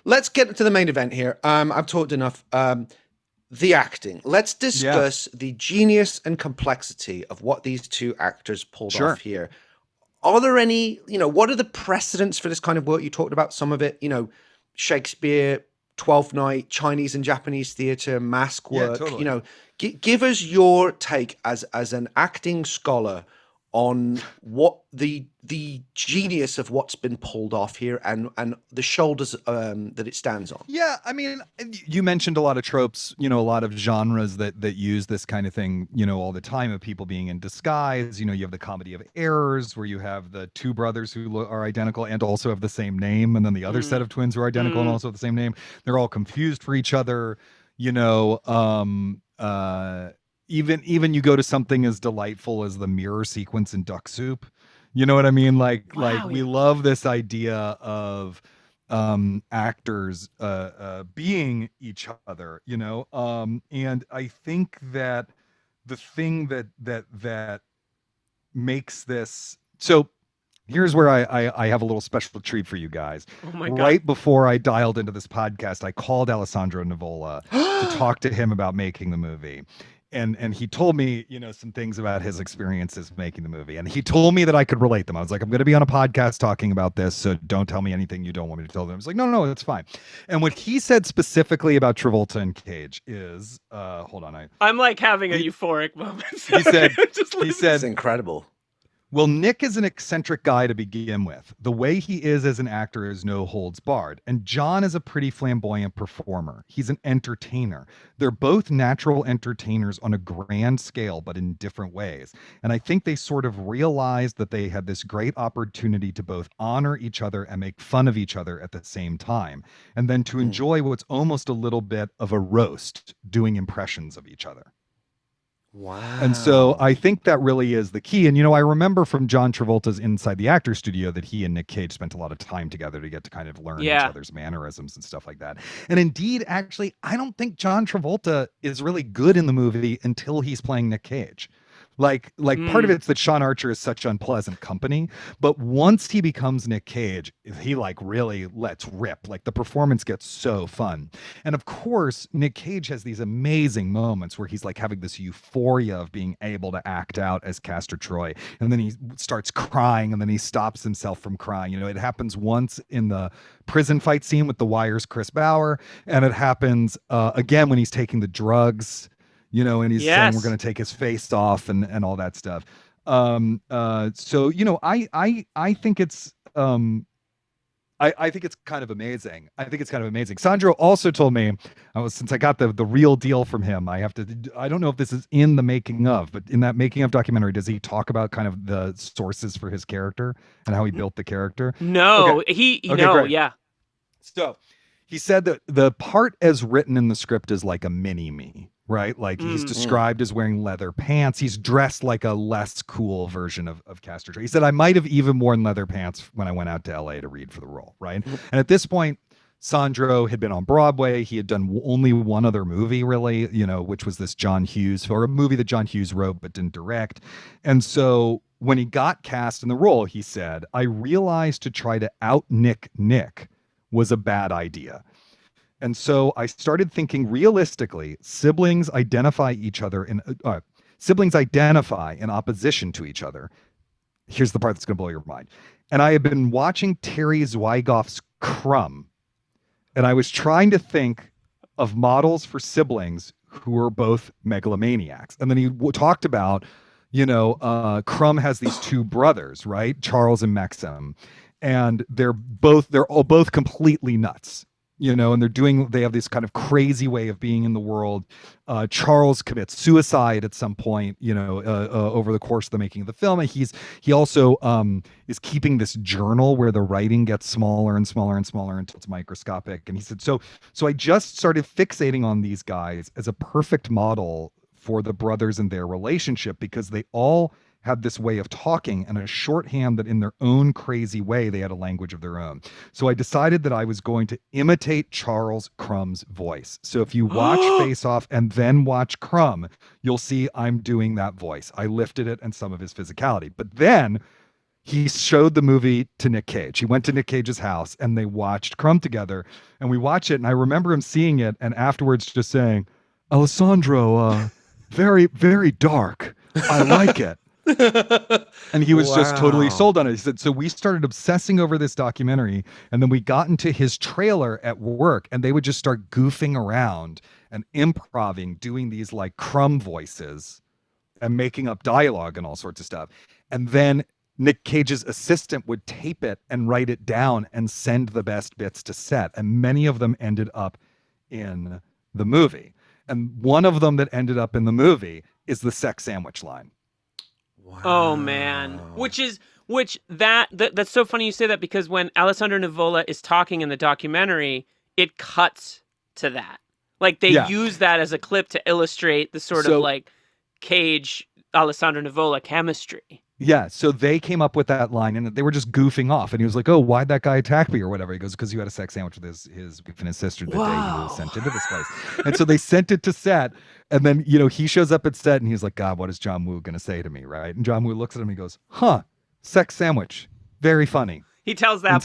let's get to the main event here. I've talked enough. The acting. Let's discuss the genius and complexity of what these two actors pulled off here. Are there any, what are the precedents for this kind of work? You talked about some of it, Shakespeare, Twelfth Night, Chinese and Japanese theater, mask work. Totally. Give us your take as an acting scholar on what the genius of what's been pulled off here and the shoulders that it stands on. Yeah, I mean, you mentioned a lot of tropes, a lot of genres that use this kind of thing, all the time, of people being in disguise. You have the comedy of errors, where you have the two brothers who are identical and also have the same name, and then the other set of twins who are identical and also have the same name. They're all confused for each other. Even you go to something as delightful as the mirror sequence in Duck Soup. You know what I mean? We love this idea of actors being each other, and I think that the thing that makes this so. Here's where I have a little special treat for you guys. Oh my God. Right before I dialed into this podcast, I called Allesandro Nivola to talk to him about making the movie. And he told me, some things about his experiences making the movie. And he told me that I could relate them. I was like, I'm going to be on a podcast talking about this, so don't tell me anything you don't want me to tell them. I was like, no, it's fine. And what he said specifically about Travolta and Cage is, hold on. I'm like having a euphoric moment. He said, it's incredible. Well, Nick is an eccentric guy to begin with. The way he is as an actor is no holds barred. And John is a pretty flamboyant performer. He's an entertainer. They're both natural entertainers on a grand scale, but in different ways. And I think they sort of realized that they had this great opportunity to both honor each other and make fun of each other at the same time. And then to enjoy what's almost a little bit of a roast, doing impressions of each other. Wow. And so I think that really is the key. And, I remember from John Travolta's Inside the Actors Studio that he and Nick Cage spent a lot of time together to get to kind of learn each other's mannerisms and stuff like that. And indeed, actually, I don't think John Travolta is really good in the movie until he's playing Nick Cage. Part of it's that Sean Archer is such unpleasant company, but once he becomes Nick Cage, he really lets rip. The performance gets so fun. And of course, Nick Cage has these amazing moments where he's having this euphoria of being able to act out as Castor Troy. And then he starts crying and then he stops himself from crying. It happens once in the prison fight scene with The Wire's Chris Bauer. And it happens again when he's taking the drugs. And he's saying we're going to take his face off and all that stuff. So, I think it's, I think it's kind of amazing. Sandro also told me, since I got the real deal from him, I don't know if this is in the making of, but in that making of documentary, does he talk about kind of the sources for his character and how he built the character? No, great. Yeah. So he said that the part as written in the script is like a mini me. Right? He's described as wearing leather pants. He's dressed like a less cool version of Castor Troy. He said, I might have even worn leather pants when I went out to LA to read for the role. Right. And at this point, Sandro had been on Broadway. He had done only one other movie, really, which was this John Hughes, or a movie that John Hughes wrote but didn't direct. And so when he got cast in the role, he said, I realized to try to out Nick was a bad idea. And so I started thinking realistically, siblings identify in opposition to each other. Here's the part that's going to blow your mind. And I had been watching Terry Zwigoff's Crumb, and I was trying to think of models for siblings who are both megalomaniacs. And then he talked about, Crumb has these two brothers, right? Charles and Maxim. And they're all both completely nuts. And they have this kind of crazy way of being in the world. Charles commits suicide at some point, over the course of the making of the film. And he also is keeping this journal where the writing gets smaller and smaller and smaller until it's microscopic. And he said, so I just started fixating on these guys as a perfect model for the brothers and their relationship, because they all had this way of talking and a shorthand that in their own crazy way, they had a language of their own. So I decided that I was going to imitate Charles Crumb's voice. So if you watch Face Off and then watch Crumb, you'll see I'm doing that voice. I lifted it and some of his physicality. But then he showed the movie to Nick Cage. He went to Nick Cage's house and they watched Crumb together. And we watched it. And I remember him seeing it and afterwards just saying, Alessandro, very, very dark. I like it. And he was just totally sold on it. He said, so we started obsessing over this documentary. And then we got into his trailer at work and they would just start goofing around and improvising, doing these like Crumb voices and making up dialogue and all sorts of stuff. And then Nick Cage's assistant would tape it and write it down and send the best bits to set. And many of them ended up in the movie. And one of them that ended up in the movie is the sex sandwich line. Wow. Oh man. That's so funny you say that, because when Allesandro Nivola is talking in the documentary, it cuts to that. Like they use that as a clip to illustrate the sort of like Cage Allesandro Nivola chemistry. Yeah, so they came up with that line and they were just goofing off. And he was like, oh, why'd that guy attack me or whatever? He goes, because you had a sex sandwich with his wife and his sister the day he was sent into this place. And so they sent it to set. And then, he shows up at set and he's like, God, what is John Woo going to say to me, right? And John Woo looks at him and he goes, sex sandwich. Very funny. He tells that part.